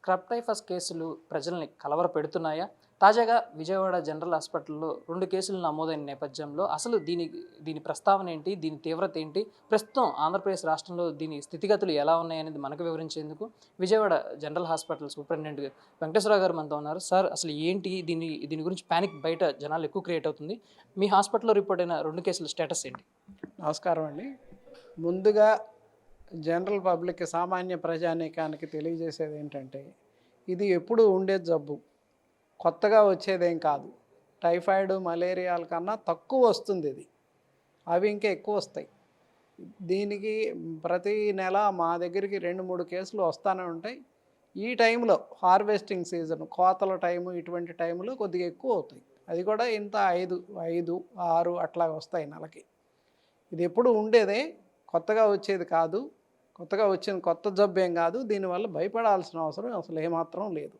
Scrub typhus కేసులు ప్రజల్ని కలవరపెడుతున్నాయా? తాజాగా విజయవాడ జనరల్ హాస్పిటల్‌లో 2 కేసులు నమోదైన నేపథ్యంలో అసలు దీని ప్రస్తావన ఏంటి? దీని తీవ్రత ఏంటి? ప్రస్తుతం ఆంధ్రప్రదేశ్ రాష్ట్రంలో దీని స్థితిగతులు ఎలా ఉన్నాయనేది మనకు వివరించేందుకు Vijayawada general hospital superintendent Venkateswararao గారు మనతో ఉన్నారు. సార్, అసలు ఏంటి దీని గురించి పానిక్ బయట జనాల్లో ఎక్కువ క్రియేట్ అవుతుంది. మీ హాస్పిటల్‌లో రిపోర్ట్ అయిన 2 కేసుల స్టేటస్ ఏంటి? నమస్కారం అండి. ముందుగా జనరల్ పబ్లిక్ సామాన్య ప్రజానీకానికి తెలియజేసేది ఏంటంటే, ఇది ఎప్పుడూ ఉండే జబ్బు, కొత్తగా వచ్చేదేం కాదు. టైఫాయిడ్, మలేరియాల కన్నా తక్కువ వస్తుంది ఇది. అవి ఇంకా ఎక్కువ వస్తాయి. దీనికి ప్రతి నెల మా దగ్గరికి 2-3 కేసులు వస్తూనే ఉంటాయి. ఈ టైంలో హార్వెస్టింగ్ సీజన్, కోతల టైము, ఇటువంటి టైంలో కొద్దిగా ఎక్కువ అవుతాయి. అది కూడా ఇంత 5, 6 అట్లా వస్తాయి నెలకి. ఇది ఎప్పుడు ఉండేదే, కొత్తగా వచ్చేది కాదు. కొత్తగా వచ్చిన కొత్త జబ్బు ఏం కాదు. దీనివల్ల భయపడాల్సిన అవసరం అసలు ఏమాత్రం లేదు.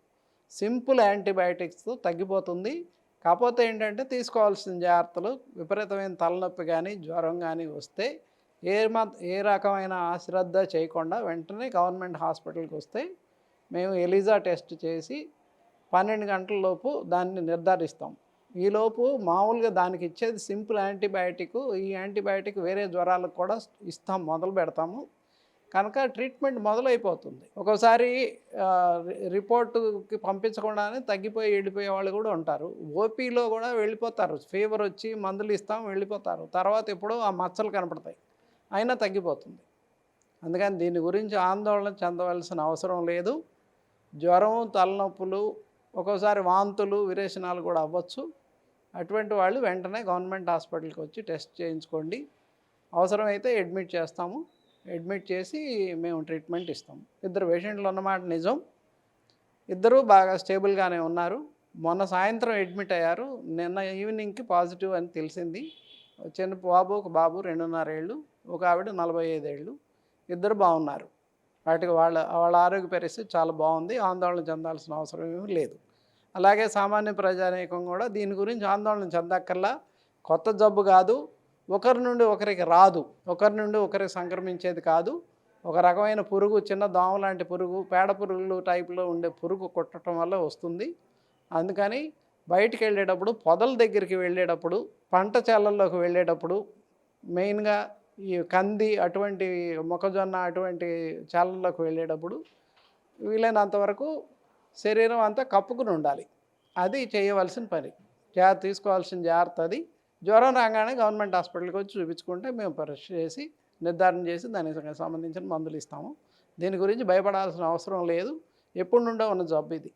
సింపుల్ యాంటీబయాటిక్స్తో తగ్గిపోతుంది. కాకపోతే ఏంటంటే తీసుకోవాల్సిన జాగ్రత్తలు, విపరీతమైన తలనొప్పి కానీ జ్వరం కానీ వస్తే ఏ రకమైన అశ్రద్ధ చేయకుండా వెంటనే గవర్నమెంట్ హాస్పిటల్కి వస్తే మేము ఎలిజా టెస్ట్ చేసి 12 గంటల లోపు దాన్ని నిర్ధారిస్తాం. ఈలోపు మామూలుగా దానికి ఇచ్చేది సింపుల్ యాంటీబయాటిక్. ఈ యాంటీబయాటిక్ వేరే జ్వరాలకు కూడా మొదలు పెడతాము కనుక ట్రీట్మెంట్ మొదలైపోతుంది. ఒక్కోసారి రిపోర్టుకి పంపించకుండానే తగ్గిపోయి వెళ్ళిపోయే వాళ్ళు కూడా ఉంటారు. ఓపీలో కూడా వెళ్ళిపోతారు. ఫీవర్ వచ్చి మందులు ఇస్తాం, వెళ్ళిపోతారు. తర్వాత ఎప్పుడో ఆ మచ్చలు కనపడతాయి, అయినా తగ్గిపోతుంది. అందుకని దీని గురించి ఆందోళన చెందవలసిన అవసరం లేదు. జ్వరం, తలనొప్పులు, ఒక్కోసారి వాంతులు, విరేచనాలు కూడా అవ్వచ్చు. అటువంటి వాళ్ళు వెంటనే గవర్నమెంట్ హాస్పిటల్కి వచ్చి టెస్ట్ చేయించుకోండి. అవసరమైతే అడ్మిట్ చేస్తాము. అడ్మిట్ చేసి మేము ట్రీట్మెంట్ ఇస్తాము. 2 పేషెంట్లు ఉన్నమాట నిజం. ఇద్దరూ బాగా స్టేబుల్గానే ఉన్నారు. మొన్న సాయంత్రం అడ్మిట్ అయ్యారు. నిన్న ఈవినింగ్కి పాజిటివ్ అని తెలిసింది. చిన్న బాబు, ఒక బాబు 2.5 ఏళ్ళు, ఒక ఆవిడ 45 ఏళ్ళు. ఇద్దరు బాగున్నారు. వాళ్ళ ఆరోగ్య పరిస్థితి చాలా బాగుంది. ఆందోళన చెందాల్సిన అవసరం ఏమీ లేదు. అలాగే సామాన్య ప్రజానీకం కూడా దీని గురించి ఆందోళన చెందక్కర్లా. కొత్త జబ్బు కాదు, ఒకరి నుండి ఒకరికి రాదు, ఒకరి నుండి ఒకరికి సంక్రమించేది కాదు. ఒక రకమైన పురుగు, చిన్న దోమ లాంటి పురుగు, పేడ పురుగులు టైపులో ఉండే పురుగు కుట్టడం వల్ల వస్తుంది. అందుకని బయటికి వెళ్ళేటప్పుడు, పొదల దగ్గరికి వెళ్ళేటప్పుడు, పంట చేలల్లోకి వెళ్ళేటప్పుడు, మెయిన్గా ఈ కంది అటువంటి మొక్కజొన్న అటువంటి చేలల్లోకి వెళ్ళేటప్పుడు వీలైనంతవరకు శరీరం అంతా కప్పుకుని ఉండాలి. అది చేయవలసిన పని, తీసుకోవాల్సిన జాగ్రత్త అది. జ్వరం రాగానే గవర్నమెంట్ హాస్పిటల్కి వచ్చి చూపించుకుంటే మేము పరీక్ష చేసి నిర్ధారణ చేసి దానికి సంబంధించిన మందులు ఇస్తాము. దీని గురించి భయపడాల్సిన అవసరం లేదు. ఎప్పటి నుండో ఉన్న జబ్బు ఇది.